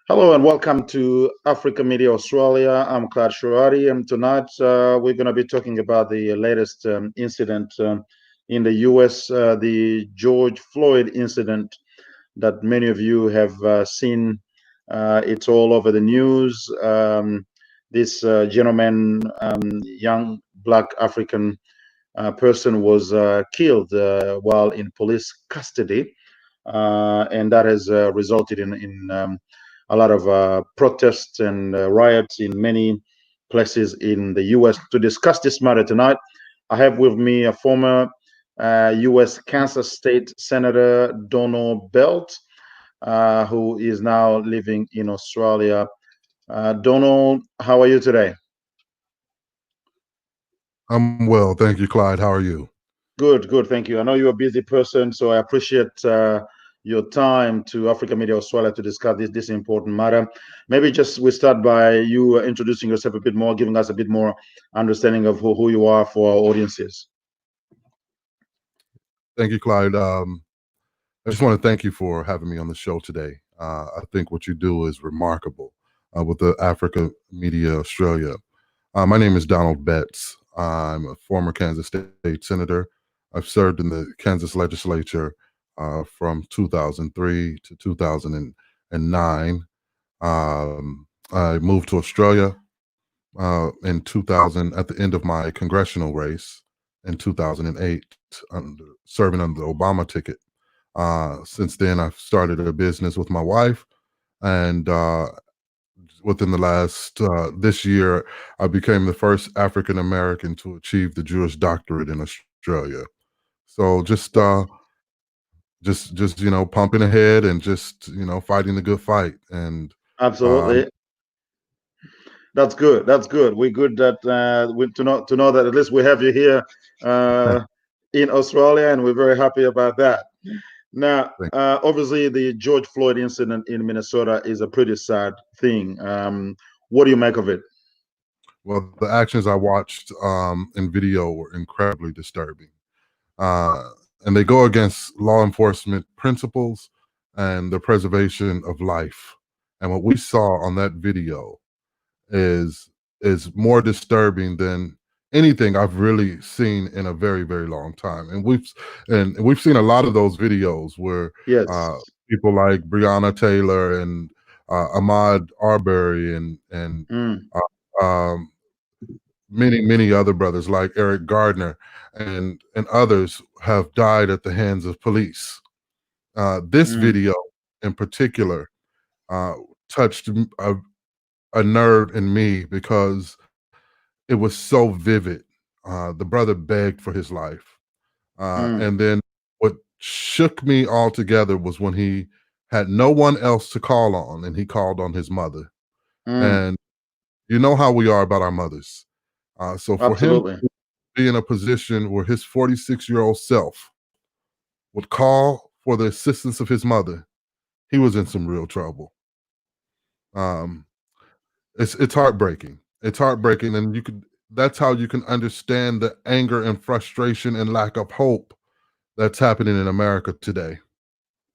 Hello and welcome to Africa Media Australia. I'm Claude Shuari, and tonight we're going to be talking about the latest incident in the US, the George Floyd incident that many of you have seen. It's all over the news. This gentleman, young black African person, was killed while in police custody, and that has resulted in a lot of protests and riots in many places in the U.S. To discuss this matter tonight, I have with me a former U.S. Kansas State Senator Donald Belt, who is now living in Australia. Donald, how are you today? I'm well, thank you, Clyde. How are you? Good, good. Thank you. I know you're a busy person, so I appreciate your time to Africa Media Australia to discuss this important matter. Maybe just we start by you introducing yourself a bit more, giving us a bit more understanding of who you are for our audiences. Thank you, Clyde. I just want to thank you for having me on the show today. I think what you do is remarkable with the Africa Media Australia. My name is Donald Betts. I'm a former Kansas State Senator. I've served in the Kansas legislature from 2003 to 2009. I moved to Australia in 2000 at the end of my congressional race in 2008, serving under the Obama ticket. Since then, I've started a business with my wife, and within the last this year, I became the first African American to achieve the Juris Doctorate in Australia. So just pumping ahead and just fighting the good fight. And um, Absolutely. That's good. That's good. We're good that to know that at least we have you here uh, in Australia, and we're very happy about that. Now, obviously, the George Floyd incident in Minnesota is a pretty sad thing. What do you make of it? well, the actions I watched in video were incredibly disturbing. And they go against law enforcement principles and the preservation of life. And what we saw on that video is more disturbing than anything I've really seen in a very, very long time. And we've seen a lot of those videos where Yes. people like Breonna Taylor and Ahmaud Arbery and Mm, um, many other brothers like Eric Gardner and others have died at the hands of police. This mm, video in particular uh, touched a nerve in me because it was so vivid. The brother begged for his life. mm, And then what shook me altogether was when he had no one else to call on and he called on his mother. mm. And you know how we are about our mothers. So for him Absolutely. to be in a position where his 46-year-old self would call for the assistance of his mother, he was in some real trouble. Um, it's heartbreaking. It's heartbreaking, and you could that's how you can understand the anger and frustration and lack of hope that's happening in America today.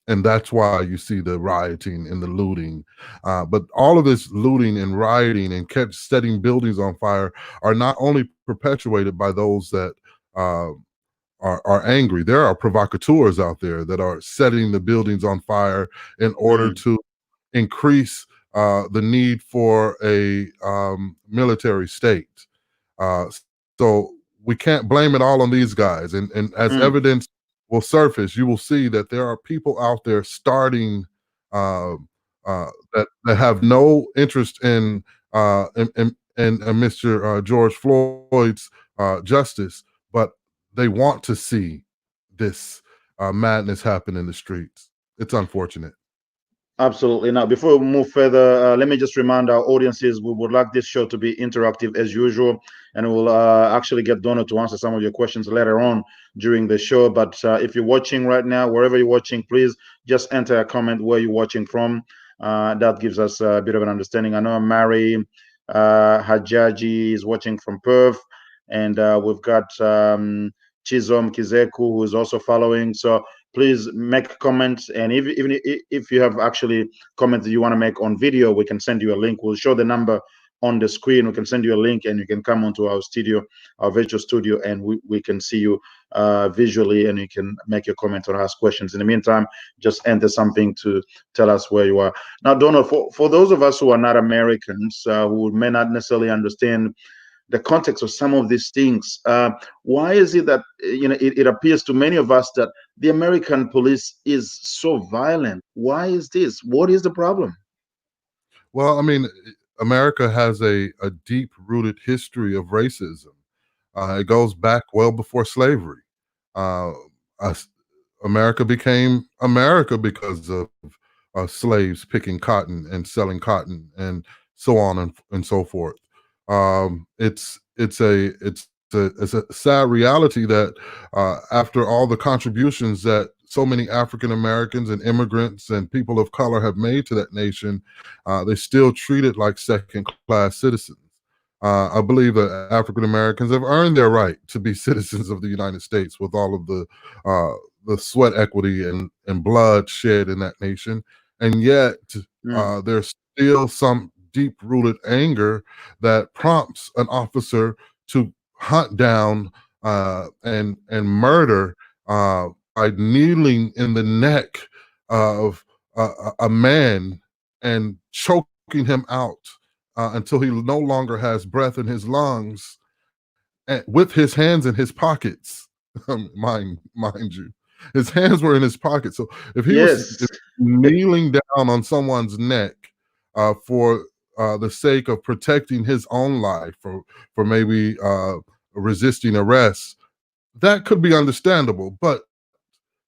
And that's why you see the rioting and the looting. But all of this looting and rioting and setting buildings on fire are not only perpetuated by those that uh, are angry. There are provocateurs out there that are setting the buildings on fire in order Mm, to increase the need for a military state. So we can't blame it all on these guys. And as mm, evidence will surface, you will see that there are people out there starting uh, that have no interest in Mr. George Floyd's justice, but they want to see this madness happen in the streets. It's unfortunate. absolutely. Now, before we move further, let me just remind our audiences we would like this show to be interactive as usual, and we'll actually get Donna to answer some of your questions later on during the show. But if you're watching right now, wherever you're watching, please just enter a comment where you're watching from. That gives us a bit of an understanding. I know Mary Hajaji is watching from Perth, and we've got Chizom Kizeku who is also following. So please make comments. And even if you have actually comments that you want to make on video, we can send you a link. We'll show the number on the screen. We can send you a link, and you can come onto our studio, our virtual studio, and we can see you visually, and you can make your comment or ask questions. In the meantime, just enter something to tell us where you are. Now, Donald, for those of us who are not Americans, who may not necessarily understand the context of some of these things, why is it that it appears to many of us that the American police is so violent? Why is this? What is the problem? Well, I mean, America has a deep-rooted history of racism. It goes back well before slavery. Uh, us- America became America because of slaves picking cotton and selling cotton, and so on and so forth. It's a sad reality that after all the contributions that so many African Americans and immigrants and people of color have made to that nation, they're still treated like second class citizens. I believe that African Americans have earned their right to be citizens of the United States with all of the sweat equity and blood shed in that nation. And yet, there's still some deep rooted anger that prompts an officer to hunt down and murder by kneeling in the neck of a man and choking him out until he no longer has breath in his lungs, and with his hands in his pockets. mind you, his hands were in his pockets. So if he was Yes. kneeling down on someone's neck for the sake of protecting his own life, for maybe resisting arrest, that could be understandable. But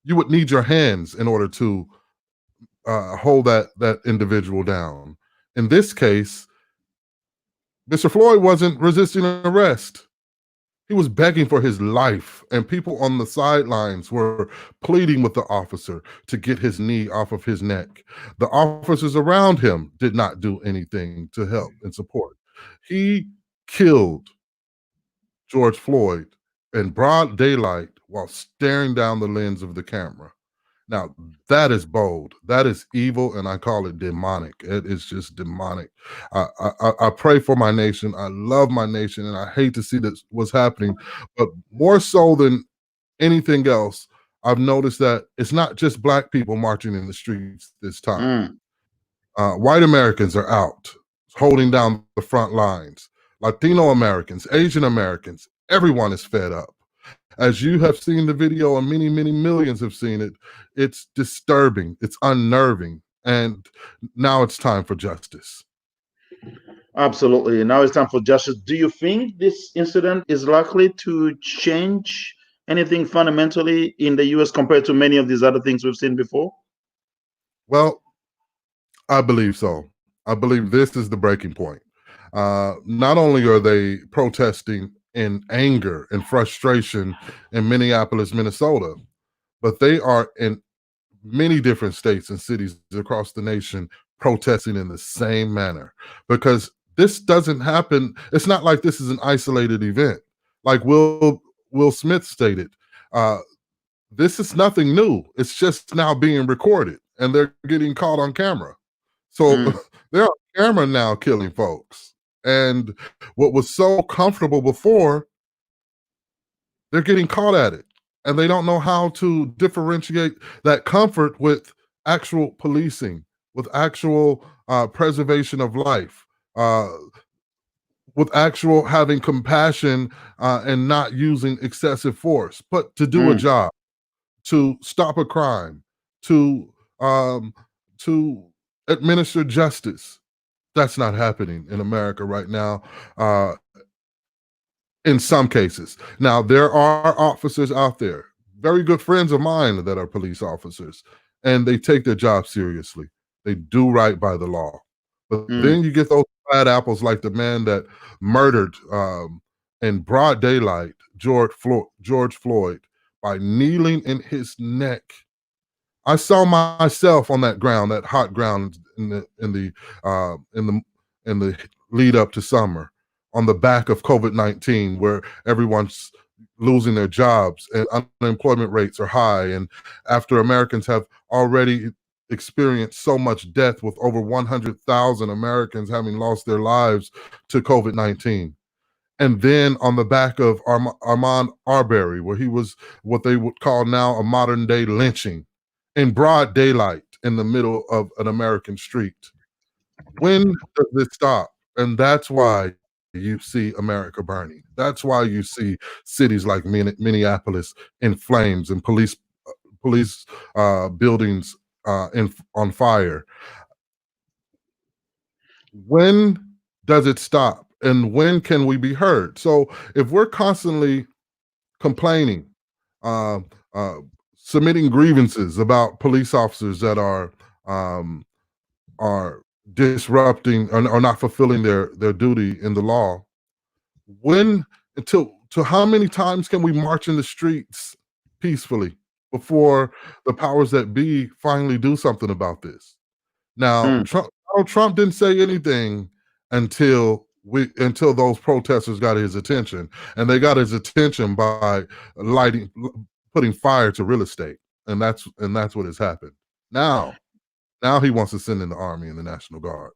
you would need your hands in order to hold that individual down. In this case, Mr. Floyd wasn't resisting arrest. He was begging for his life, and people on the sidelines were pleading with the officer to get his knee off of his neck. The officers around him did not do anything to help and support. He killed George Floyd in broad daylight while staring down the lens of the camera. Now, that is bold. That is evil, and I call it demonic. It is just demonic. I pray for my nation. I love my nation, and I hate to see this what's happening. But more so than anything else, I've noticed that it's not just Black people marching in the streets this time. White Americans are out holding down the front lines. Latino Americans, Asian Americans, everyone is fed up. As you have seen the video, and many, many millions have seen it, it's disturbing, it's unnerving, and now it's time for justice. Absolutely. Now it's time for justice. Do you think this incident is likely to change anything fundamentally in the US compared to many of these other things we've seen before? Well, I believe so. I believe this is the breaking point. Not only are they protesting in anger and frustration in Minneapolis, Minnesota, but they are in many different states and cities across the nation protesting in the same manner, because this doesn't happen. It's not like this is an isolated event. Like Will Smith stated, this is nothing new. It's just now being recorded, and they're getting caught on camera. So they're on camera now killing folks. And what was so comfortable before, they're getting caught at it. And they don't know how to differentiate that comfort with actual policing, with actual preservation of life, with actual having compassion and not using excessive force, but to do a job, to stop a crime, to um, to administer justice. That's not happening in America right now. In some cases. Now, there are officers out there, very good friends of mine that are police officers, and they take their job seriously. They do right by the law. But then you get those bad apples like the man that murdered in broad daylight George Floyd by kneeling in his neck. I saw myself on that ground, that hot ground in the lead up to summer, on the back of COVID-19, where everyone's losing their jobs, and unemployment rates are high. And after Americans have already experienced so much death, with over 100,000 Americans having lost their lives to COVID-19. And then on the back of Armand Arbery, where he was what they would call now a modern day lynching in broad daylight in the middle of an American street. When does this stop? And that's why you see America burning. That's why you see cities like Minneapolis in flames and police buildings on fire. When does it stop? And when can we be heard? So if we're constantly complaining, uh, uh, submitting grievances about police officers that are disrupting or not fulfilling their duty in the law, when until to how many times can we march in the streets peacefully before the powers that be finally do something about this? Now, Donald Trump didn't say anything until those protesters got his attention, and they got his attention by putting fire to real estate, and that's what has happened. Now he wants to send in the Army and the National Guard.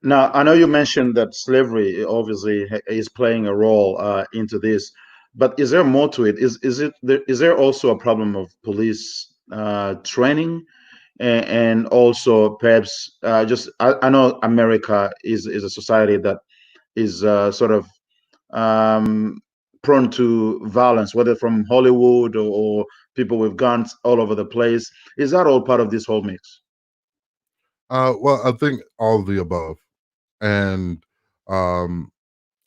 Now, I know you mentioned that slavery obviously is playing a role into this, but is there more to it? Is there also a problem of police training, and also perhaps I know America is a society that is sort of prone to violence, whether from Hollywood or people with guns all over the place. Is that all part of this whole mix? Well, I think all of the above, and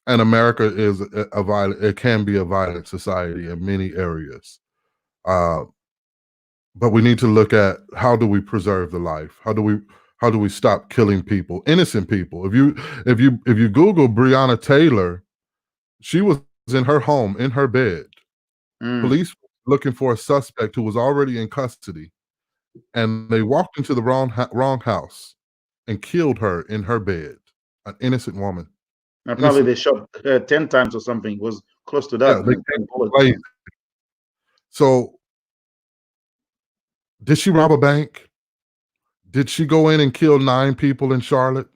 America is a violent. It can be a violent society in many areas, but we need to look at how do we preserve the life? How do we stop killing people, innocent people? If you Google Breonna Taylor, she was in her home in her bed. Police looking for a suspect who was already in custody, and they walked into the wrong house and killed her in her bed, an innocent woman. Probably they shot 10 times or something. It was close to that. Yeah, so, did she rob a bank? Did she go in and kill 9 people in Charlotte?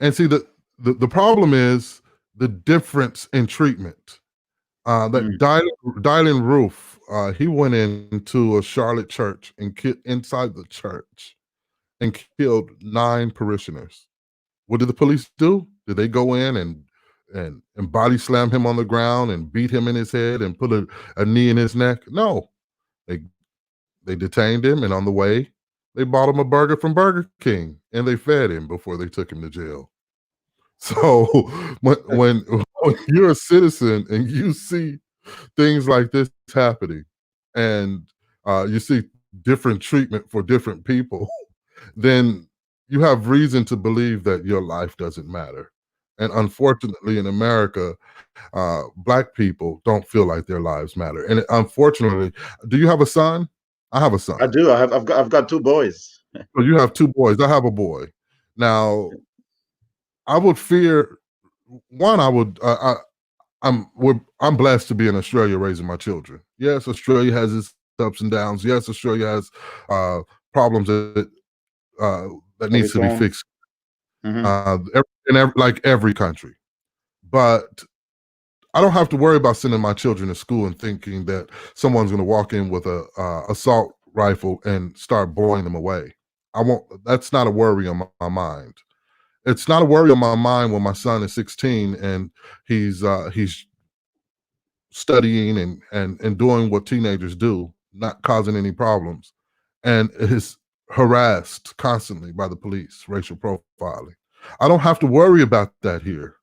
And see, the problem is the difference in treatment. Dylan Roof, he went into a Charlotte church and inside the church and killed 9 parishioners. What did the police do? Did they go in and body slam him on the ground and beat him in his head and put a knee in his neck? No. They detained him, and on the way, they bought him a burger from Burger King, and they fed him before they took him to jail. So when you're a citizen and you see things like this happening, and you see different treatment for different people, then you have reason to believe that your life doesn't matter. And unfortunately, in America, Black people don't feel like their lives matter. And unfortunately, do you have a son? I have a son. I do. I've got 2 boys. So you have 2 boys. I have a boy. Now, I would fear one. I'm blessed to be in Australia raising my children. Yes, Australia has its ups and downs. Yes, Australia has problems that needs to be fixed. Like every country, but I don't have to worry about sending my children to school and thinking that someone's going to walk in with a assault rifle and start blowing them away. I won't. That's not a worry on my mind. It's not a worry on my mind when my son is 16 and he's studying and doing what teenagers do, not causing any problems, and is harassed constantly by the police, racial profiling. I don't have to worry about that here.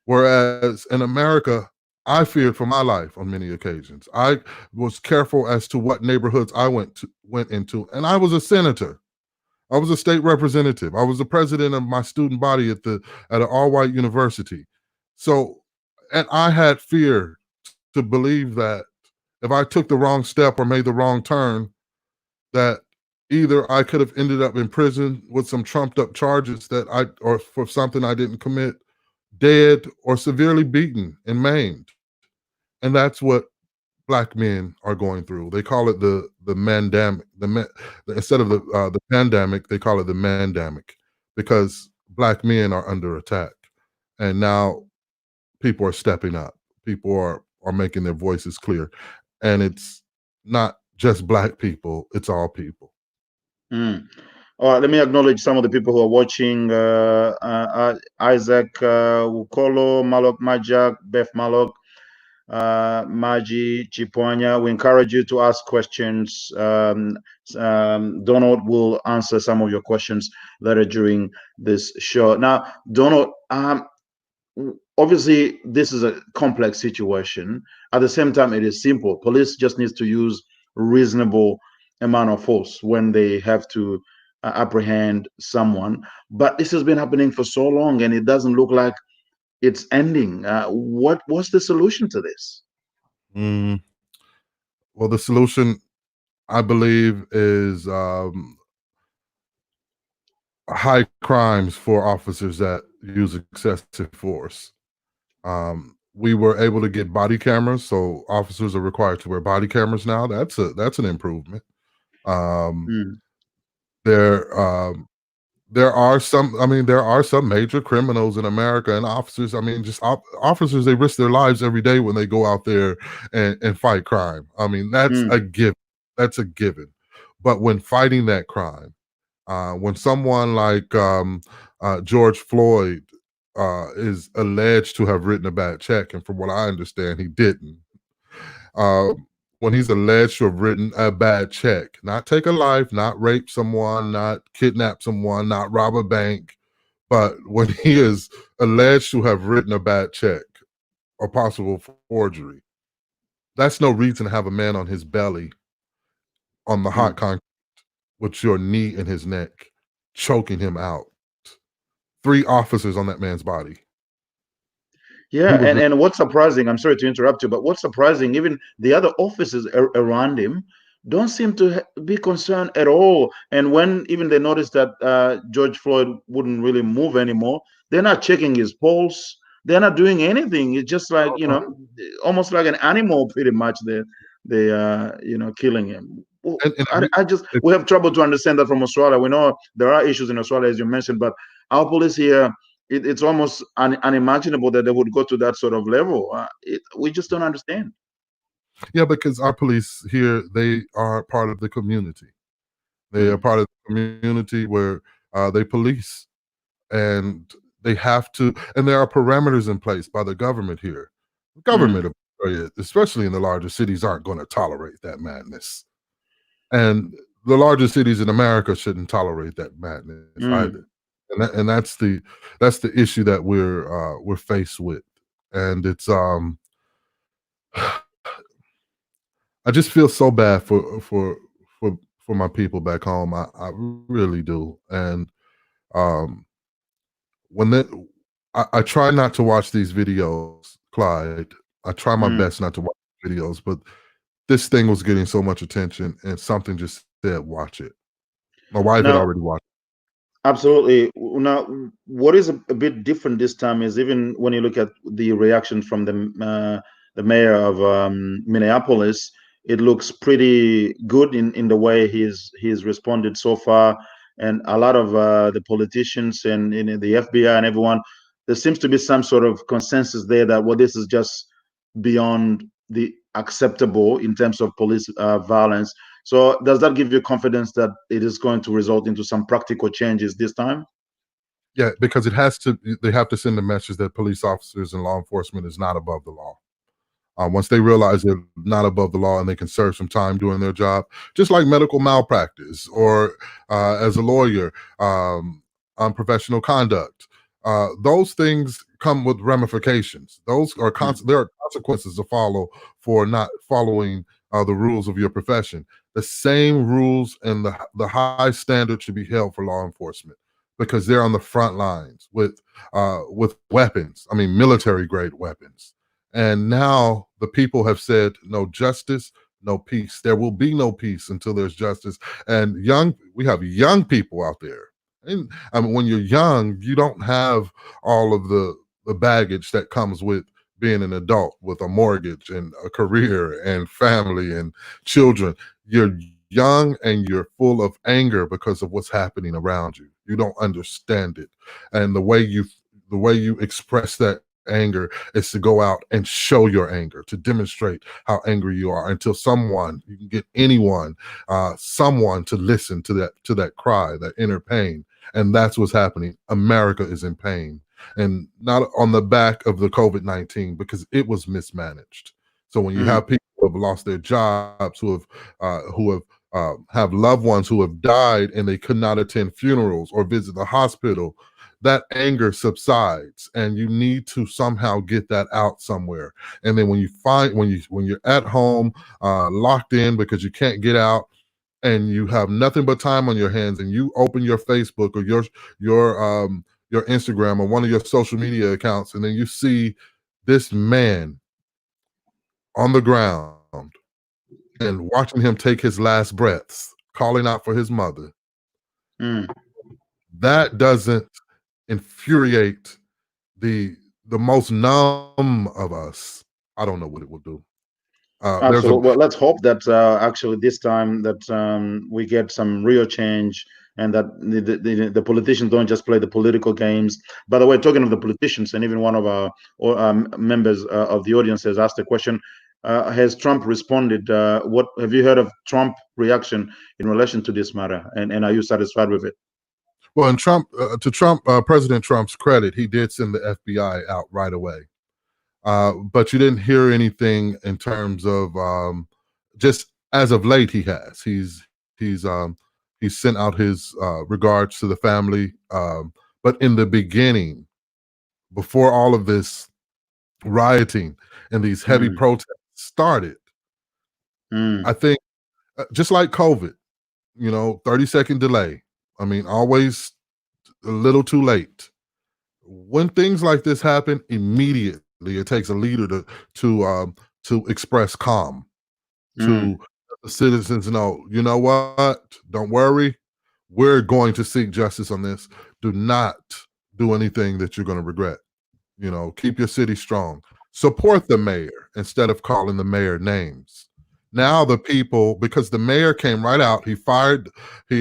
Whereas in America, I feared for my life on many occasions. I was careful as to what neighborhoods I went into, and I was a senator. I was a state representative. I was the president of my student body at an all-white university. So, and I had fear to believe that if I took the wrong step or made the wrong turn, that either I could have ended up in prison with some trumped up charges or for something I didn't commit, dead or severely beaten and maimed. And that's what Black men are going through. They call it the mandamic. Instead of the pandemic, they call it the mandamic, because Black men are under attack, and now people are stepping up. People are making their voices clear, and it's not just Black people; it's all people. Mm. All right, let me acknowledge some of the people who are watching. Isaac Ukolo, Malok Majak, Beth Malok, Maji Chipwanya. We encourage you to ask questions. Donald will answer some of your questions later during this show. Now, Donald, obviously, this is a complex situation. At the same time, it is simple. Police just needs to use reasonable amount of force when they have to apprehend someone. But this has been happening for so long, and it doesn't look like it's ending. What's the solution to this? Mm, well, the solution, I believe, is high crimes for officers that use excessive force. We were able to get body cameras, so officers are required to wear body cameras now. That's an improvement. Um, Mm, there there are some. I mean, there are some major criminals in America, and officers. I mean, just officers. They risk their lives every day when they go out there and fight crime. I mean, that's mm, a given. That's a given. But when fighting that crime, when someone like George Floyd is alleged to have written a bad check, and from what I understand, he didn't. Uh, when he's alleged to have written a bad check, not take a life, not rape someone, not kidnap someone, not rob a bank, but when he is alleged to have written a bad check or possible forgery, that's no reason to have a man on his belly on the hot mm. concrete with your knee in his neck, choking him out. 3 officers on that man's body. Yeah, He was and what's surprising, I'm sorry to interrupt you, but what's surprising, even the other officers around him don't seem to be concerned at all. And when even they noticed that George Floyd wouldn't really move anymore, they're not checking his pulse. They're not doing anything. It's just like, almost like an animal, pretty much. They killing him. Well, and I just we have trouble to understand that from Australia. We know there are issues in Australia, as you mentioned, but our police here, it's almost unimaginable that they would go to that sort of level. We just don't understand. yeah, because our police here, they are part of the community. They are Mm, part of the community where they police, and they have to, and there are parameters in place by the government here. The mm, government of Australia, especially in the larger cities, aren't going to tolerate that madness. And the larger cities in America shouldn't tolerate that madness mm. either. And that's the issue that we're faced with. And it's I just feel so bad for my people back home. I really do. And um when that I try not to watch these videos, Clyde. I try my Mm. best not to watch videos, but this thing was getting so much attention, and something just said, "Watch it." My wife had Now, already watched absolutely. Now, what is a bit different this time is even when you look at the reaction from the mayor of Minneapolis, it looks pretty good in the way he's responded so far, and a lot of the politicians and in the FBI and everyone, there seems to be some sort of consensus there that well, this is just beyond the acceptable in terms of police violence. So does that give you confidence that it is going to result into some practical changes this time? Yeah, because it has to. They have to send a message that police officers and law enforcement is not above the law. Once they realize they're not above the law and they can serve some time doing their job, just like medical malpractice or as a lawyer, unprofessional conduct. Those things come with ramifications. Those are Mm, there are consequences to follow for not following the rules of your profession. The same rules and the high standard should be held for law enforcement because they're on the front lines with weapons. I mean, military grade weapons. And now the people have said no justice, no peace. There will be no peace until there's justice. And we have young people out there. And I mean, when you're young, you don't have all of the baggage that comes with being an adult with a mortgage and a career and family and children. You're young and you're full of anger because of what's happening around you. You don't understand it. And the way you express that anger is to go out and show your anger, to demonstrate how angry you are until someone, you can get anyone, someone to listen to that cry, that inner pain. And that's what's happening. America is in pain, and not on the back of the COVID-19, because it was mismanaged. So when you Mm, have people who have lost their jobs, have loved ones who have died and they could not attend funerals or visit the hospital, that anger subsides, and you need to somehow get that out somewhere. And then when you're at home, locked in because you can't get out, and you have nothing but time on your hands, and you open your Facebook or your Instagram or one of your social media accounts, and then you see this man on the ground and watching him take his last breaths, calling out for his mother, mm. that doesn't infuriate the most numb of us. I don't know what it will do. There's a Absolutely. Well, let's hope that actually this time that we get some real change, and that the politicians don't just play the political games. By the way, talking of the politicians, and even one of our members of the audience has asked a question: has Trump responded? What have you heard of Trump reaction in relation to this matter? And are you satisfied with it? well, and President Trump's credit, he did send the FBI out right away. But you didn't hear anything in terms of just as of late. He's sent out his regards to the family. But in the beginning, before all of this rioting and these heavy Mm, protests started, mm, I think just like COVID, 30-second delay. I mean, always a little too late. When things like this happen, immediately it takes a leader to express calm, to mm, let the citizens know, you know what? Don't worry. We're going to seek justice on this. Do not do anything that you're going to regret. Keep your city strong. Support the mayor instead of calling the mayor names. Now the people, because the mayor came right out, he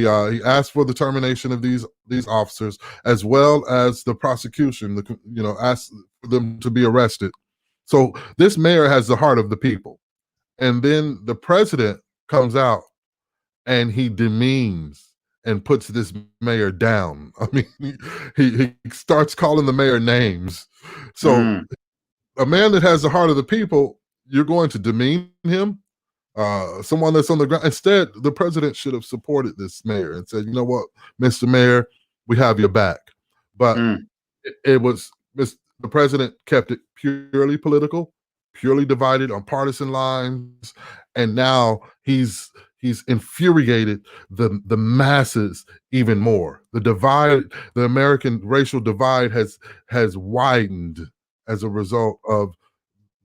asked for the termination of these officers, as well as the prosecution, asked for them to be arrested. So this mayor has the heart of the people. And then the president comes out and he demeans and puts this mayor down. I mean, he starts calling the mayor names. So mm, a man that has the heart of the people, you're going to demean him, someone that's on the ground. Instead, the president should have supported this mayor and said, you know what, Mr. Mayor, we have your back. But mm, the president kept it purely political, purely divided on partisan lines, and now he's infuriated the masses even more. The American racial divide has widened as a result of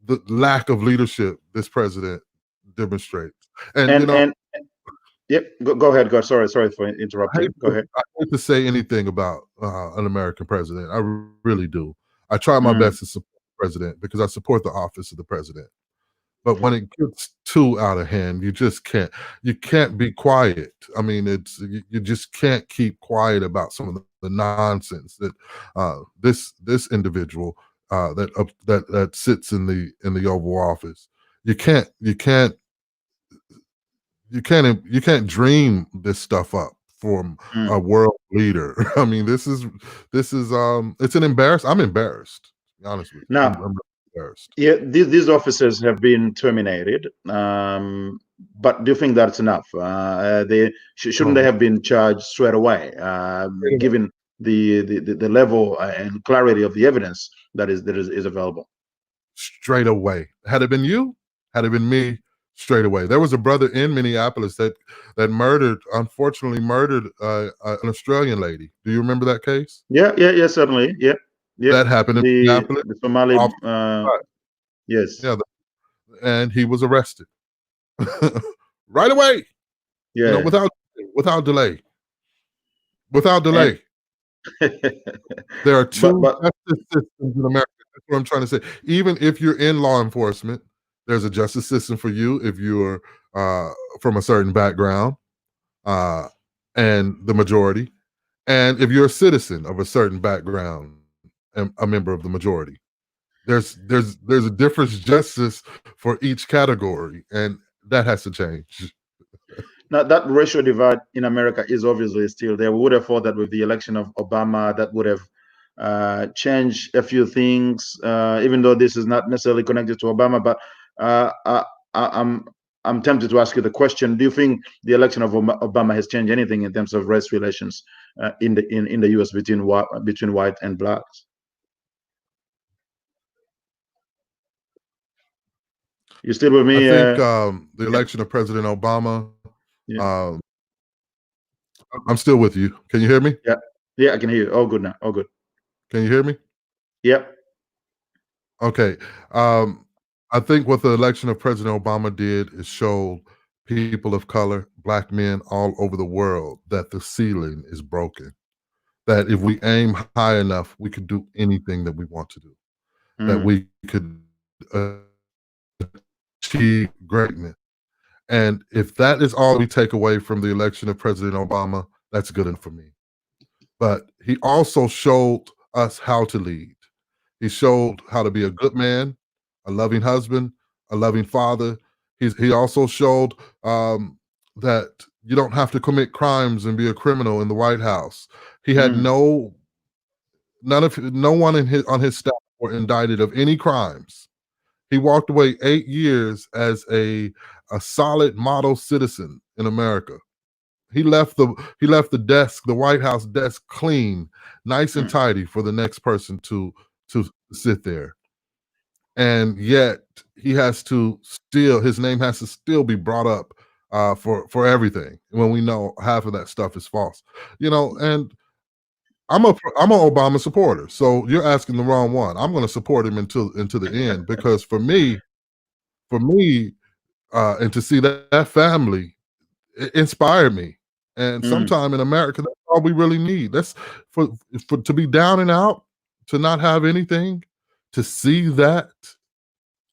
the lack of leadership this president demonstrates. And and yep. Go ahead. Go. Sorry for interrupting. Go ahead. I hate to say anything about an American president. I really do. I try my Mm, best to support the president because I support the office of the president. But when it gets too out of hand, you just can't. You can't be quiet. I mean, you just can't keep quiet about some of the nonsense that this individual that sits in the Oval Office. You can't you can't you can't dream this stuff up from mm. a world leader. I mean, this is it's an embarrassment. I'm embarrassed. To be honest with you, Now, I'm embarrassed. yeah, these officers have been terminated, but do you think that's enough? They shouldn't they No, have been charged straight away, given the level and clarity of the evidence that is available? straight away. Had it been you, had it been me, straight away. There was a brother in Minneapolis that unfortunately murdered an Australian lady. Do you remember that case? Yeah, certainly. Yeah, yeah. That happened in Minneapolis. The Somali, Off- yes, Yeah, and he was arrested right away. yeah. Without delay. Without And delay. There are but two justice systems in America. That's what I'm trying to say. Even if you're in law enforcement, there's a justice system for you if you're uh, from a certain background, uh, and the majority. And if you're a citizen of a certain background and a member of the majority, there's a different justice for each category, and that has to change. Now, that racial divide in America is obviously still there. We would have thought that with the election of Obama, that would have changed a few things, even though this is not necessarily connected to Obama. But I'm I'm tempted to ask you the question: do you think the election of Obama has changed anything in terms of race relations in the U.S. between white and blacks? You still with I me? think the Yeah, election of President Obama. yeah, Um, I'm still with you. Can you hear me? yeah, yeah. I can hear you. All good now. All good. Can you hear me? Yep. Okay. Um, I think what the election of President Obama did is show people of color, black men all over the world, that the ceiling is broken. That if we aim high enough, we could do anything that we want to do. That Mm, we could achieve greatness. And if that is all we take away from the election of President Obama, that's good enough for me. But he also showed us how to lead. He showed how to be a good man, a loving husband, a loving father. He also showed that you don't have to commit crimes and be a criminal in the White House. He had mm, no one on his staff were indicted of any crimes. He walked away 8 years as a solid model citizen in America. He left the desk, the White House desk, clean, nice and mm, tidy for the next person to sit there. And yet he has to still his name has to still be brought up for everything when we know half of that stuff is false. And I'm an Obama supporter, so you're asking the wrong one. I'm going to support him into the end because for me, and to see that family inspired me. And mm. sometime in America, that's all we really need. That's for to be down and out, to not have anything, to see that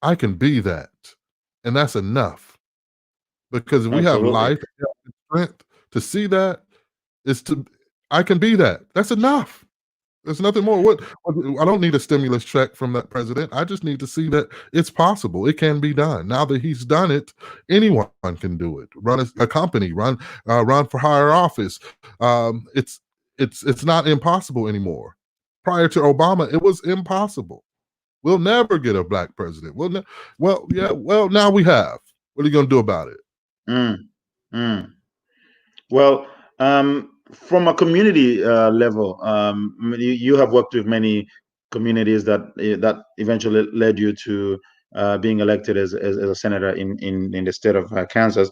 I can be that, and that's enough. Because if we have Absolutely. life and strength to see that, is to I can be that. That's enough. There's nothing more. I don't need a stimulus check from that president. I just need to see that it's possible. It can be done. Now that he's done it, anyone can do it. Run a company, run for higher office. It's not impossible anymore. Prior to Obama, it was impossible. We'll never get a black president. Yeah. Well, now we have. What are you going to do about it? Mm, mm. Well, from a community level, you have worked with many communities that eventually led you to being elected as a senator in the state of Kansas.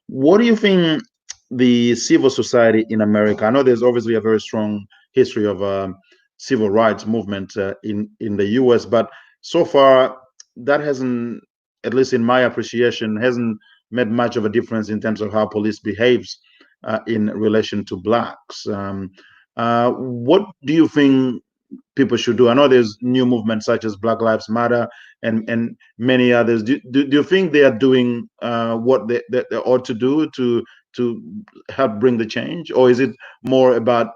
What do you think the civil society in America? I know there's obviously a very strong history of civil rights movement in the U.S., but so far that hasn't, at least in my appreciation, hasn't made much of a difference in terms of how police behaves in relation to blacks. What do you think people should do? I know there's new movements such as Black Lives Matter and many others. Do you think they are doing what they ought to do to help bring the change, or is it more about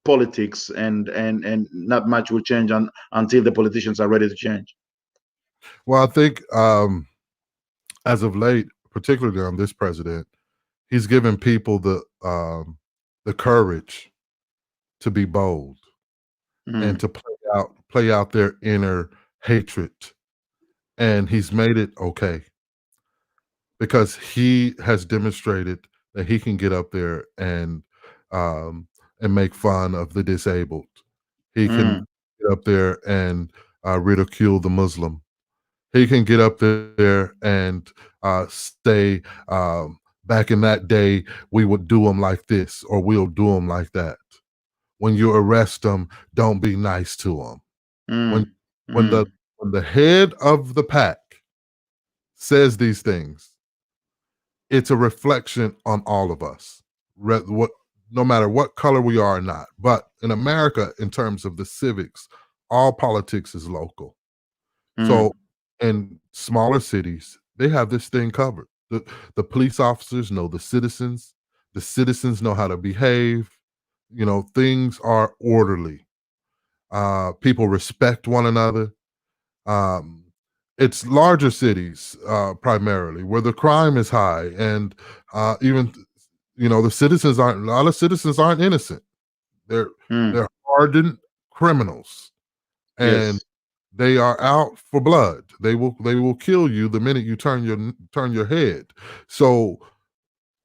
politics and not much will change until the politicians are ready to change? Well, I think as of late, particularly on this president, he's given people the courage to be bold and Mm, to play out their inner hatred, and he's made it okay because he has demonstrated that he can get up there um, and make fun of the disabled. He can mm, get up there and ridicule the Muslim. He can get up there and say, back in that day, we would do them like this or we'll do them like that. When you arrest them, don't be nice to them. When mm, when the mm. when the head of the pack says these things, it's a reflection on all of us. What no matter what color we are or not. But in America, in terms of the civics, all politics is local. So Mm. in smaller cities, they have this thing covered. The police officers know the citizens know how to behave. Things are orderly. People respect one another. Um, it's larger cities primarily where the crime is high, and even the citizens aren't. A lot of citizens aren't innocent. They're Mm. they're hardened criminals, and Yes. they are out for blood. They will kill you the minute you turn your head. So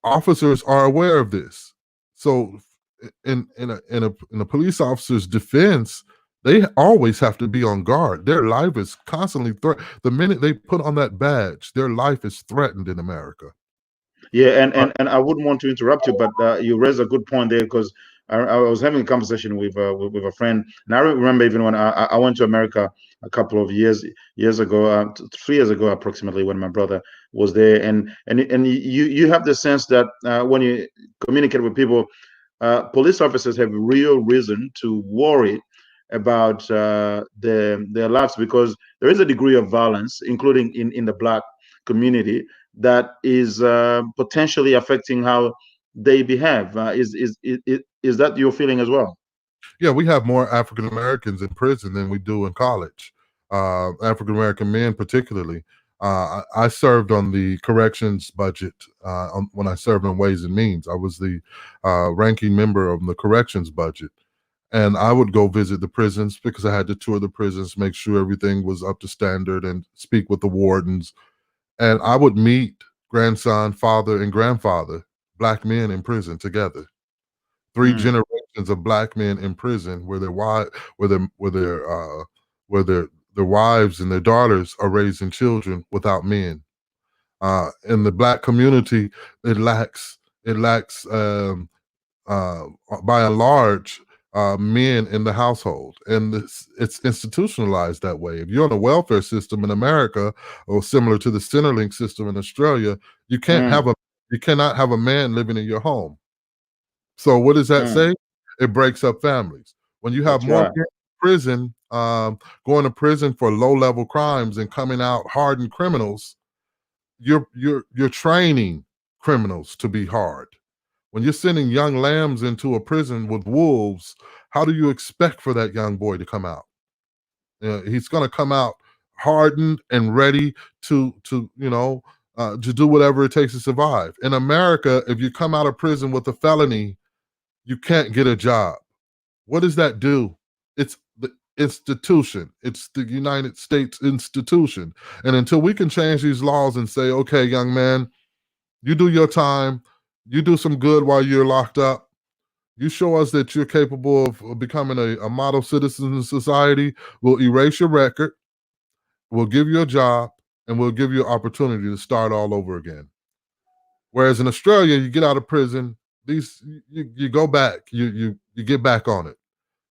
officers are aware of this. So in a police officer's defense, they always have to be on guard. Their life is constantly threatened. The minute they put on that badge, their life is threatened in America. Yeah, and I wouldn't want to interrupt you, but you raised a good point there because I was having a conversation with a friend, and I remember even when I went to America a couple of years ago, 3 years ago approximately, when my brother was there, and you have the sense that when you communicate with people, police officers have real reason to worry about their lives because there is a degree of violence, including in the black community, that is potentially affecting how they behave. Is that your feeling as well? Yeah, we have more African Americans in prison than we do in college. African American men, particularly. I served on the corrections budget when I served on Ways and Means. I was the ranking member of the corrections budget. And I would go visit the prisons because I had to tour the prisons, make sure everything was up to standard, and speak with the wardens. And I would meet grandson, father, and grandfather, black men in prison together. Three Mm, generations of black men in prison where their wives, where their wives and their daughters are raising children without men. In the black community, it lacks uh, by and large, men in the household, and it's institutionalized that way. If you're on a welfare system in America, or similar to the Centerlink system in Australia, you can't have mm, a you cannot have a man living in your home. So what does that mm. say? It breaks up families. When you have That's more right. men in prison, going to prison for low level crimes and coming out hardened criminals, you're training criminals to be hard. When you're sending young lambs into a prison with wolves, how do you expect for that young boy to come out? He's going to come out hardened and ready to do whatever it takes to survive. In America, if you come out of prison with a felony, you can't get a job. What does that do? It's the institution. It's the United States institution. And until we can change these laws and say, okay, young man, you do your time, you do some good while you're locked up, you show us that you're capable of becoming a model citizen in society, we'll erase your record, we'll give you a job, and we'll give you an opportunity to start all over again. Whereas in Australia, you get out of prison, you go back, you get back on it.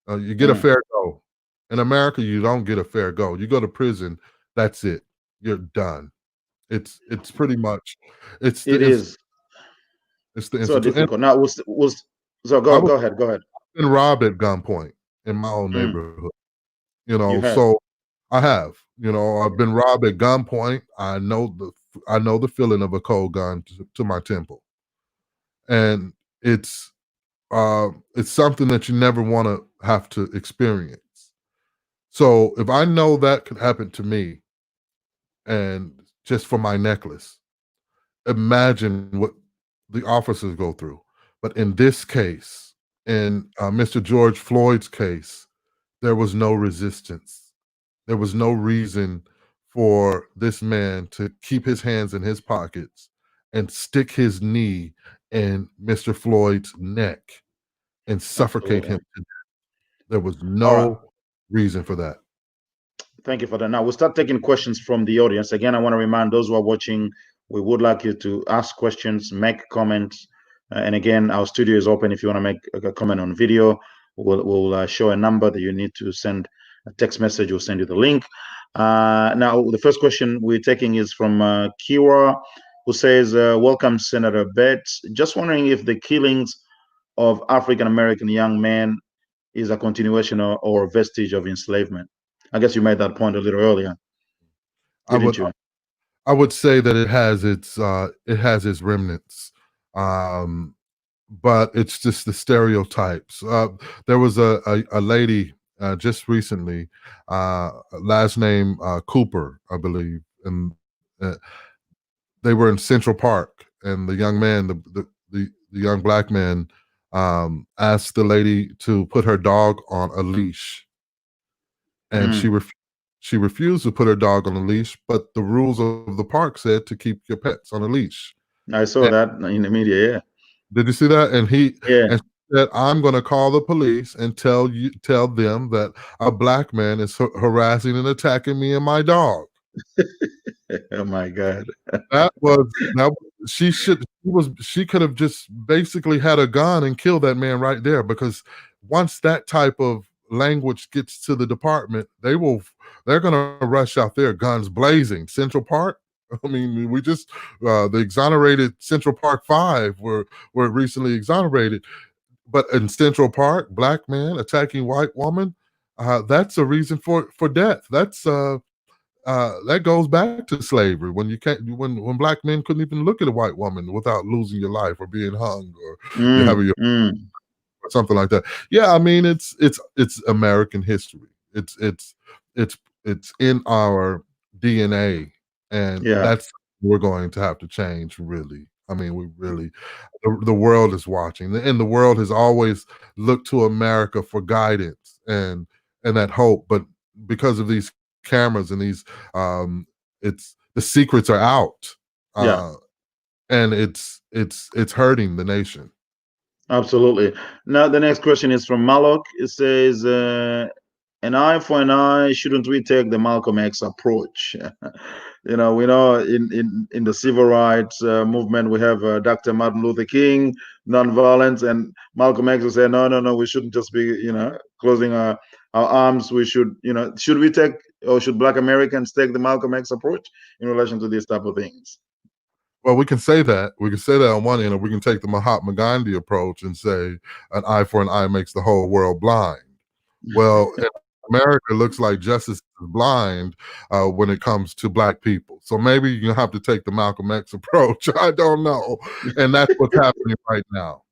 You get a Mm. fair go. In America, you don't get a fair go. You go to prison, that's it. You're done. It's pretty much it's the It is it's the so institute. And difficult. Now, was so I go was ahead, go ahead. been robbed at gunpoint in my own Mm. neighborhood. You have. So I have. I've been robbed at gunpoint. I know the feeling of a cold gun to my temple, and it's it's something that you never want to have to experience. So if I know that could happen to me, and just for my necklace, imagine what the officers go through. But in this case, in Mr. George Floyd's case, there was no resistance. There was no reason for this man to keep his hands in his pockets and stick his knee in Mr. Floyd's neck and suffocate Absolutely. him to death. There was All right. no reason for that. Thank you for that. Now we'll start taking questions from the audience. Again, I want to remind those who are watching, we would like you to ask questions, make comments. And again, our studio is open if you want to make a comment on video. We'll show a number that you need to send a text message. We'll send you the link. Now, the first question we're taking is from Kira, who says, welcome, Senator Betts. Just wondering if the killings of African American young men is a continuation or a vestige of enslavement. I guess you made that point a little earlier. I didn't would you? I would say that it has its remnants. Um, but it's just the stereotypes. There was a lady just recently, last name Cooper, I believe, and uh, they were in Central Park, and the young man, the young black man, asked the lady to put her dog on a leash, and Mm, she refused to put her dog on a leash, but the rules of the park said to keep your pets on a leash. I saw that in the media. Did you see that? Yeah, And she said, "I'm going to call the police and tell them that a black man is harassing and attacking me and my dog." yeah. Oh my God. She could have just basically had a gun and killed that man right there, because once that type of language gets to the department, they're going to rush out there, guns blazing. Central Park. I mean, we just the exonerated Central Park Five were recently exonerated, but in Central Park, black man attacking white woman, that's a reason for death. That goes back to slavery, when you can't when black men couldn't even look at a white woman without losing your life or being hung, or you Mm, having your mm, or something like that. Yeah, I mean it's American history. It's it's in our DNA, and yeah, that's we're going to have to change. Really, I mean, we really the world is watching, and the world has always looked to America for guidance and that hope. But because of these cameras and these, it's the secrets are out, yeah. uh, and it's hurting the nation. Absolutely. Now, the next question is from Malok. It says, an eye for an eye, shouldn't we take the Malcolm X approach? We know in the civil rights movement, we have Dr. Martin Luther King, nonviolence, and Malcolm X will say, no, no, no, we shouldn't just be, closing our arms. We should, should we take, or should Black Americans take the Malcolm X approach in relation to these type of things? Well, we can say that. We can say that on one end, or we can take the Mahatma Gandhi approach and say an eye for an eye makes the whole world blind. Well, in America, looks like justice is blind when it comes to black people. So maybe you have to take the Malcolm X approach. I don't know, and that's what's happening right now.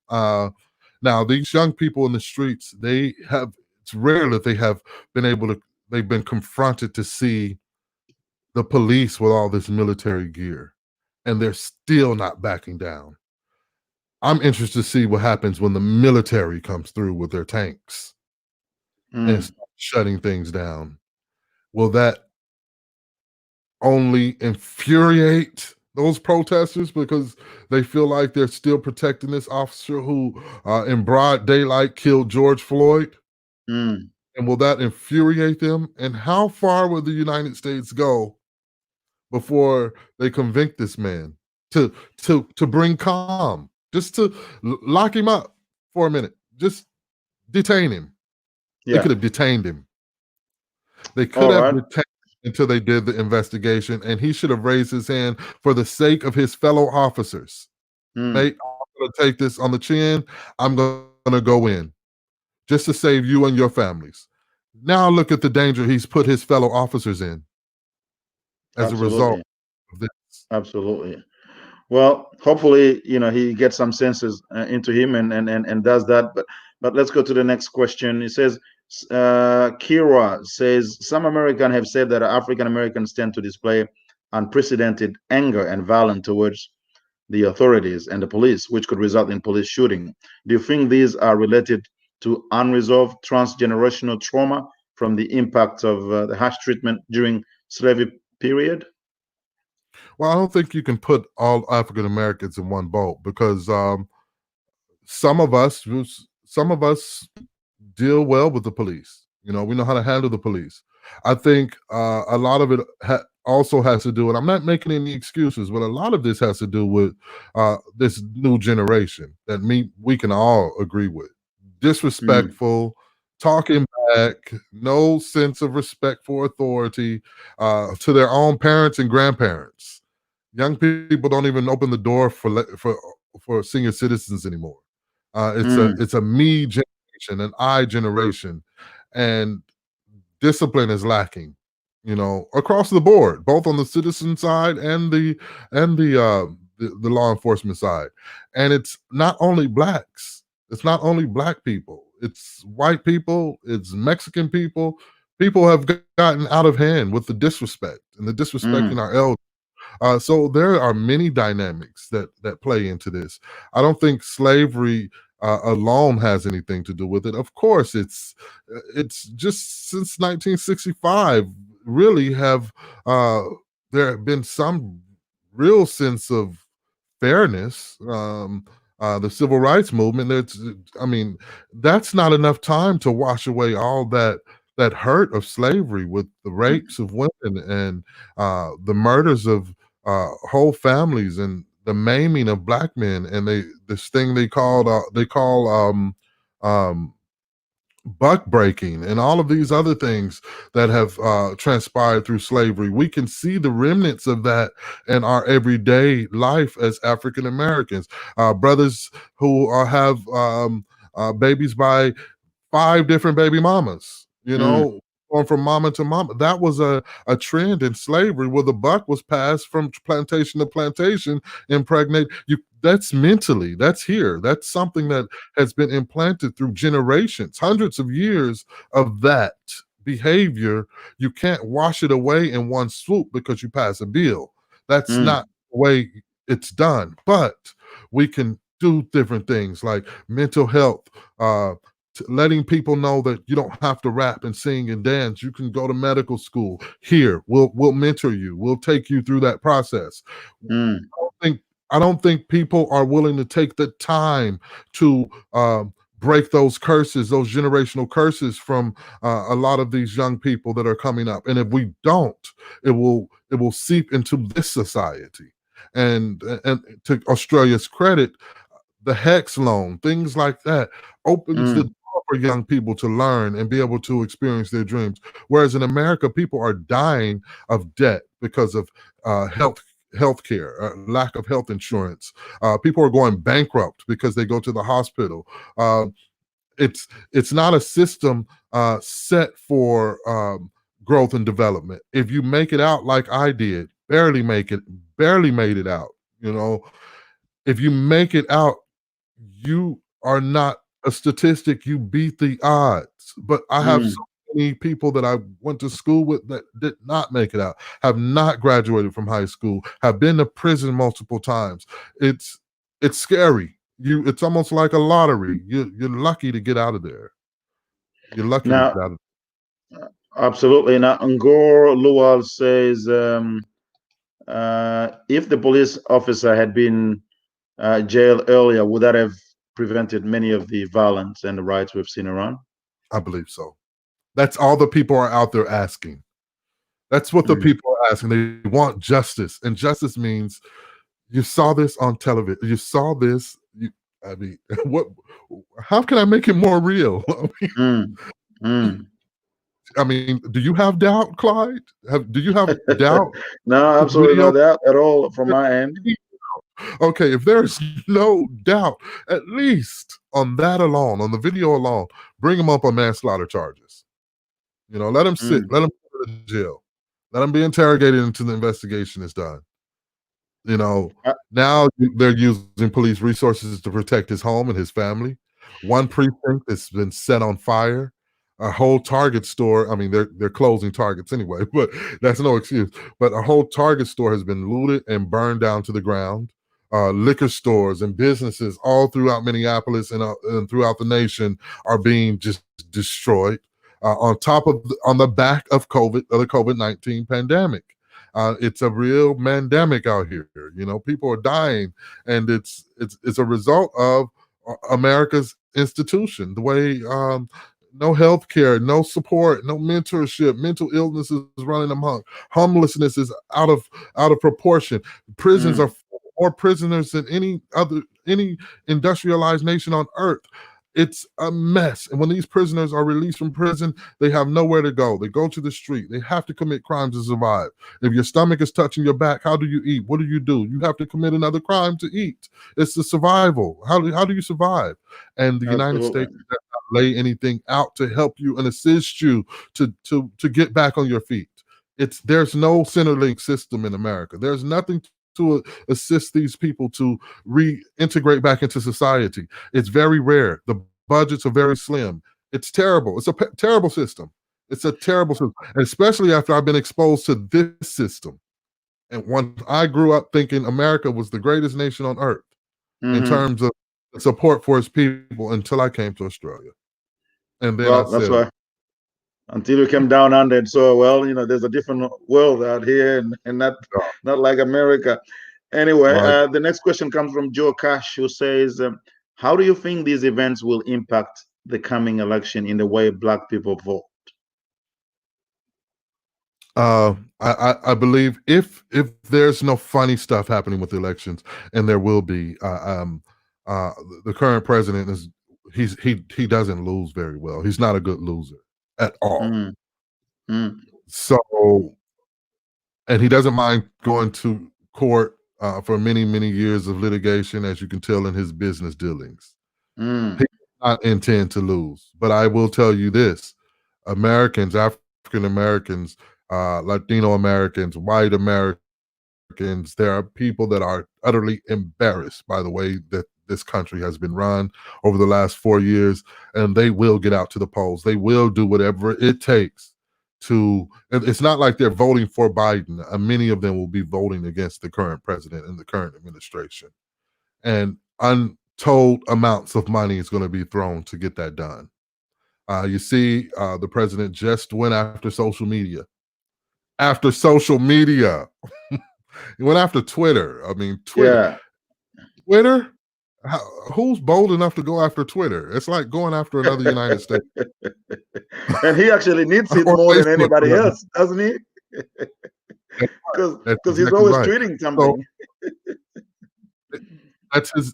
Now, these young people in the streets, they have. It's rare that they have been able to. They've been confronted to see the police with all this military gear, and they're still not backing down. I'm interested to see what happens when the military comes through with their tanks and Mm, start shutting things down. Will that only infuriate those protesters because they feel like they're still protecting this officer who, in broad daylight, killed George Floyd? mm, And will that infuriate them? And how far will the United States go before they convict this man to bring calm, just to lock him up for a minute, just detain him? They yeah. could have detained him. They could All have right. detained him until they did the investigation, and he should have raised his hand for the sake of his fellow officers. Mm, Mate, I'm going to take this on the chin. I'm going to go in just to save you and your families. Now look at the danger he's put his fellow officers in as a result absolutely. of this. Absolutely. Well, hopefully, he gets some senses into him and does that. But let's go to the next question. It says, Kira says, some Americans have said that African Americans tend to display unprecedented anger and violence towards the authorities and the police, which could result in police shooting. Do you think these are related to unresolved transgenerational trauma from the impact of the harsh treatment during slavery period? Well, I don't think you can put all African Americans in one boat, because some of us some of us deal well with the police. We know how to handle the police. I think a lot of it also has to do, and I'm not making any excuses, but a lot of this has to do with this new generation that we can all agree with. Mm, Disrespectful, talking back, no sense of respect for authority to their own parents and grandparents. Young people don't even open the door for senior citizens anymore. mm, It's a me generation, an I generation, and discipline is lacking. across the board, both on the citizen side and the law enforcement side. And it's not only blacks, it's not only black people, it's white people, it's Mexican people. People have gotten out of hand with the disrespect and the disrespecting our Mm, elders. So there are many dynamics that play into this. I don't think slavery alone has anything to do with it. Of course, it's just since 1965 really have there have been some real sense of fairness. The civil rights movement. I mean, that's not enough time to wash away all that hurt of slavery with the rapes of women and the murders of whole families and the maiming of black men, and this thing they call um, buck breaking and all of these other things that have transpired through slavery. We can see the remnants of that in our everyday life as African Americans. Brothers who have babies by 5 different baby mamas, mm, going from mama to mama. That was a trend in slavery where the buck was passed from plantation to plantation, impregnate you. That's mentally, that's here. That's something that has been implanted through generations, hundreds of years of that behavior. You can't wash it away in one swoop because you pass a bill. That's mm, not the way it's done. But we can do different things like mental health, letting people know that you don't have to rap and sing and dance. You can go to medical school. Here, we'll mentor you. We'll take you through that process. mm. think I don't think people are willing to take the time to break those curses, those generational curses from a lot of these young people that are coming up. And if we don't, it will seep into this society. And to Australia's credit, the HEX loan, things like that, opens the Mm, door for young people to learn and be able to experience their dreams. Whereas in America, people are dying of debt because of health care, lack of health insurance. People are going bankrupt because they go to the hospital. Uh, it's not a system set for growth and development. If you make it out like I did, barely made it out. You know, if you make it out, you are not a statistic. You beat the odds. But I have so mm. many people that I went to school with that did not make it out, have not graduated from high school, have been to prison multiple times. It's scary. It's almost like a lottery. You're lucky to get out of there. You're lucky to Now, get out of absolutely. Now, Ngor Lual says, if the police officer had been jailed earlier, would that have prevented many of the violence and the riots we've seen around? I believe so. That's all the people are out there asking. That's what the Mm. people are asking. They want justice. And justice means you saw this on television. You saw this. I mean, what? How can I make it more real? Mm, mm. I mean, do you have doubt, Clyde? Do you have doubt? No, The absolutely video. no doubt at all from my end. Okay, if there's no doubt, at least on that alone, on the video alone, bring him up on manslaughter charges. Let him sit. Mm, Let him go to jail. Let him be interrogated until the investigation is done. You know, uh, now they're using police resources to protect his home and his family. One precinct has been set on fire. A whole Target store. I mean, they're closing Targets anyway, but that's no excuse. But a whole Target store has been looted and burned down to the ground. Liquor stores and businesses all throughout Minneapolis and throughout the nation are being just destroyed. On the back of the COVID-19 pandemic. It's a real pandemic out here. People are dying, and it's a result of America's institution. The way no health care, no support, no mentorship, mental illness is running amok. Homelessness is out of proportion. Prisons are mm, more prisoners than any industrialized nation on earth. It's a mess. And when these prisoners are released from prison, they have nowhere to go. They go to the street. They have to commit crimes to survive. If your stomach is touching your back, how do you eat? What do? You have to commit another crime to eat. It's the survival. How do you survive? And the United absolutely. States does not lay anything out to help you and assist you to get back on your feet. There's no Centerlink system in America. There's nothing to assist these people to reintegrate back into society. It's very rare. The budgets are very slim. It's terrible. It's a terrible system. It's a terrible system, and especially after I've been exposed to this system. And once I grew up thinking America was the greatest nation on earth in Hmm. terms of support for its people until I came to Australia. And then I Well, that's said, why until you came down under and saw, well, there's a different world out here, and oh, not like America. Anyway, my the next question comes from Joe Cash, who says, how do you think these events will impact the coming election in the way Black people vote? I believe if there's no funny stuff happening with the elections, and there will be, the current president he doesn't lose very well. He's not a good loser at all. Mm, mm, So, and he doesn't mind going to court for many years of litigation, as you can tell in his business dealings. mm, He does not intend to lose. But I will tell you this: Americans, African Americans, Latino Americans, white Americans, there are people that are utterly embarrassed by the way that this country has been run over the last 4 years, and they will get out to the polls. They will do whatever it takes to. It's not like they're voting for Biden. Many of them will be voting against the current president and the current administration, and untold amounts of money is going to be thrown to get that done. You see, the president just went after social media. After social media, he went after Twitter. I mean, yeah. Twitter. How, who's bold enough to go after Twitter? It's like going after another United States And he actually needs it or more than Facebook. anybody else, doesn't he? That's Because he's exactly always right. tweeting So something.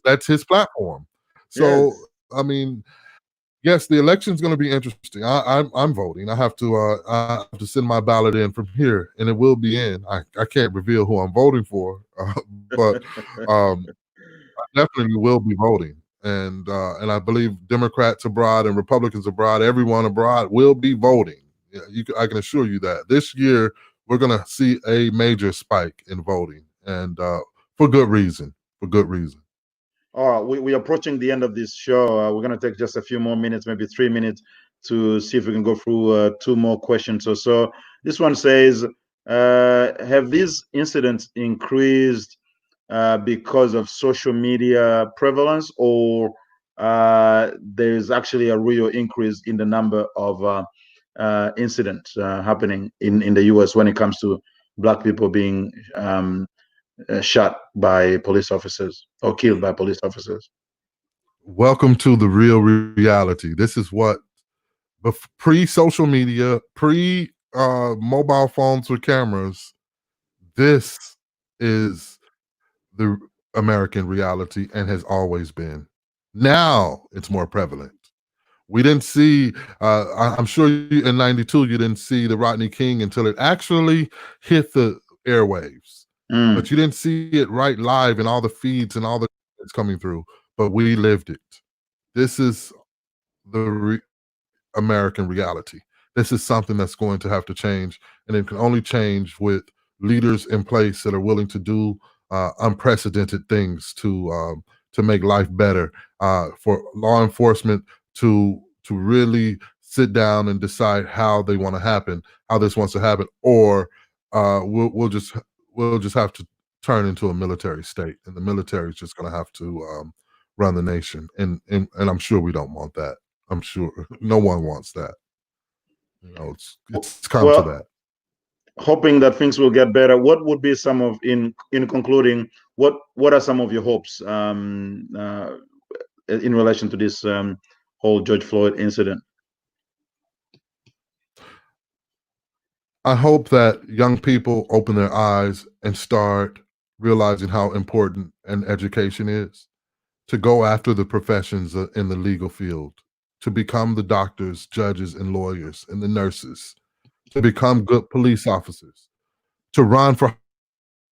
that's his platform. So Yes. I mean, yes, the election's going to be interesting. I'm voting. I have to send my ballot in from here, and it will be in. I can't reveal who I'm voting for, but um, I definitely will be voting, and I believe Democrats abroad and Republicans abroad, everyone abroad will be voting. Yeah, I can assure you that this year we're going to see a major spike in voting, and for good reason. For good reason. All right, we're approaching the end of this show. We're going to take just a few more minutes, maybe 3 minutes, to see if we can go through two more questions or so. This one says, have these incidents increased because of social media prevalence, or there's actually a real increase in the number of incidents happening in the US when it comes to Black people being shot by police officers or killed by police officers? Welcome to the real reality. This is what pre-social media, pre mobile phones with cameras. This is the American reality and has always been. Now it's more prevalent. We didn't see, I'm sure in 92, you didn't see the Rodney King until it actually hit the airwaves. Mm. But you didn't see it right live in all the feeds and all the it's coming through. But we lived it. This is the American reality. This is something that's going to have to change, and it can only change with leaders in place that are willing to do unprecedented things to make life better. For law enforcement to really sit down and decide how they want to happen, how this wants to happen, or we'll just have to turn into a military state, and the military is just going to have to run the nation, and I'm sure we don't want that. I'm sure no one wants that. It's come to Well, that. hoping that things will get better, what would be some of, in concluding, what are some of your hopes in relation to this whole George Floyd incident? I hope that young people open their eyes and start realizing how important an education is, to go after the professions in the legal field, to become the doctors, judges, and lawyers, and the nurses, to become good police officers, to run for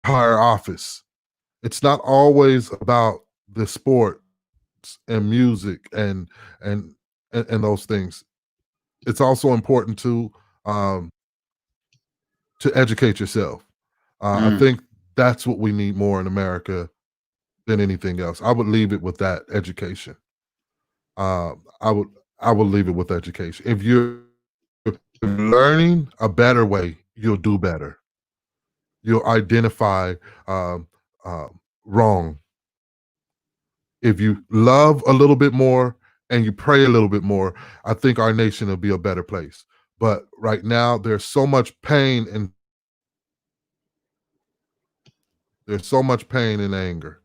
higher office. It's not always about the sports and music and those things. It's also important to um, to educate yourself. I Mm. think that's what we need more in America than anything else. I would leave it with that education. Uh, I would I would leave it with education. If you're learning a better way, you'll do better. You'll identify um, wrong. If you love a little bit more and you pray a little bit more, I think our nation will be a better place. But right now, there's so much pain and anger.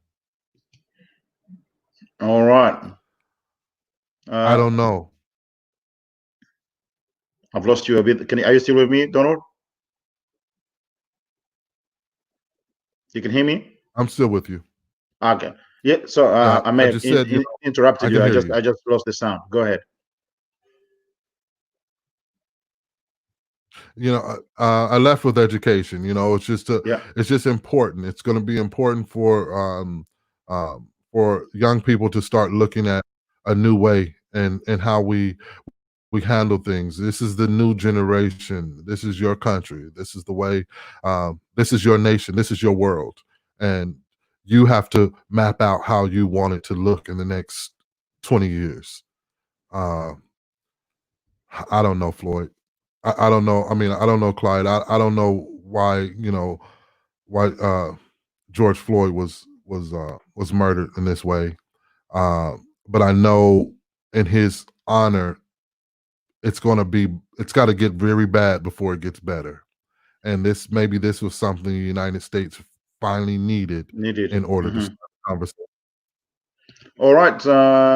All right. I Uh, don't know. I've lost you a bit. Are you still with me, Donald? You can hear me? I'm still with you. Okay. Yeah. So Yeah, I may I have just said, interrupted I you. can I hear just you. I just lost the sound. Go ahead. I left with education. Yeah. It's just important. It's going to be important for young people to start looking at a new way and how we handle things. This is the new generation. This is your country. This is the way. This is your nation. This is your world, and you have to map out how you want it to look in the next 20 years. Uh, I don't know, Floyd. I don't know. I mean, I don't know, Clyde. I don't know why George Floyd was murdered in this way. Uh, but I know in his honor, it's got to get very bad before it gets better. And this was something the United States finally needed Needed. in order to Hmm. start the conversation. All right,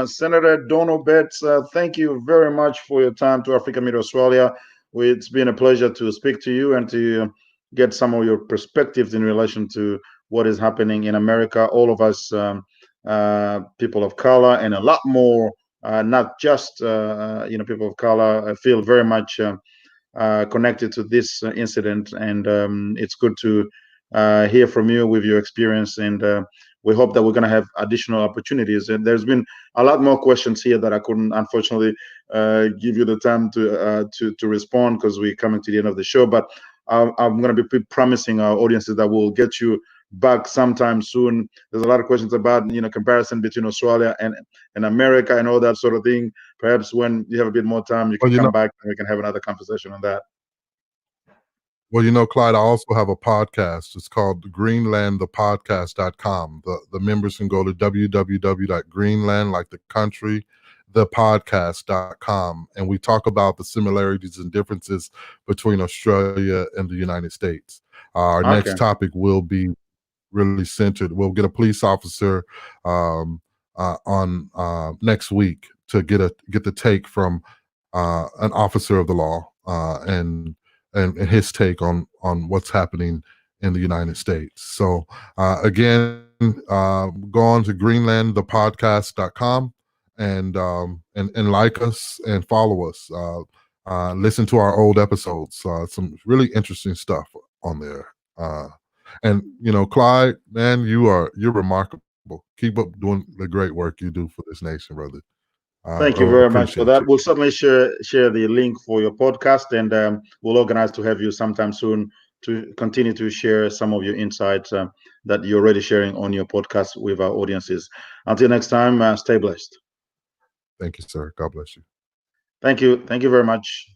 Senator Donald Betts, thank you very much for your time to Africa Media Australia. It's been a pleasure to speak to you and to get some of your perspectives in relation to what is happening in America. All of us, people of color, and a lot more, not just people of color, feel very much connected to this incident, and it's good to hear from you with your experience. And we hope that we're going to have additional opportunities. And there's been a lot more questions here that I couldn't, unfortunately, give you the time to respond because we're coming to the end of the show. But I'm going to be promising our audiences that we'll get you back sometime soon. There's a lot of questions about comparison between Australia and America and all that sort of thing. Perhaps when you have a bit more time, you Well, can come back and we can have another conversation on that. Clyde, I also have a podcast. It's called greenlandthepodcast.com. The members can go to www.greenland, like the country, thepodcast.com. And we talk about the similarities and differences between Australia and the United States. Our Okay. next topic will be really centered. We'll get a police officer on next week to get the take from an officer of the law and his take on what's happening in the United States. So again, go on to greenlandthepodcast.com and like us and follow us. Listen to our old episodes. Some really interesting stuff on there. And Clyde, man, you're remarkable. Keep up doing the great work you do for this nation, brother. Thank you I very much for appreciate that. you. We'll certainly share the link for your podcast, and we'll organize to have you sometime soon to continue to share some of your insights that you're already sharing on your podcast with our audiences. Until next time, stay blessed. Thank you, sir. God bless you. Thank you. Thank you very much.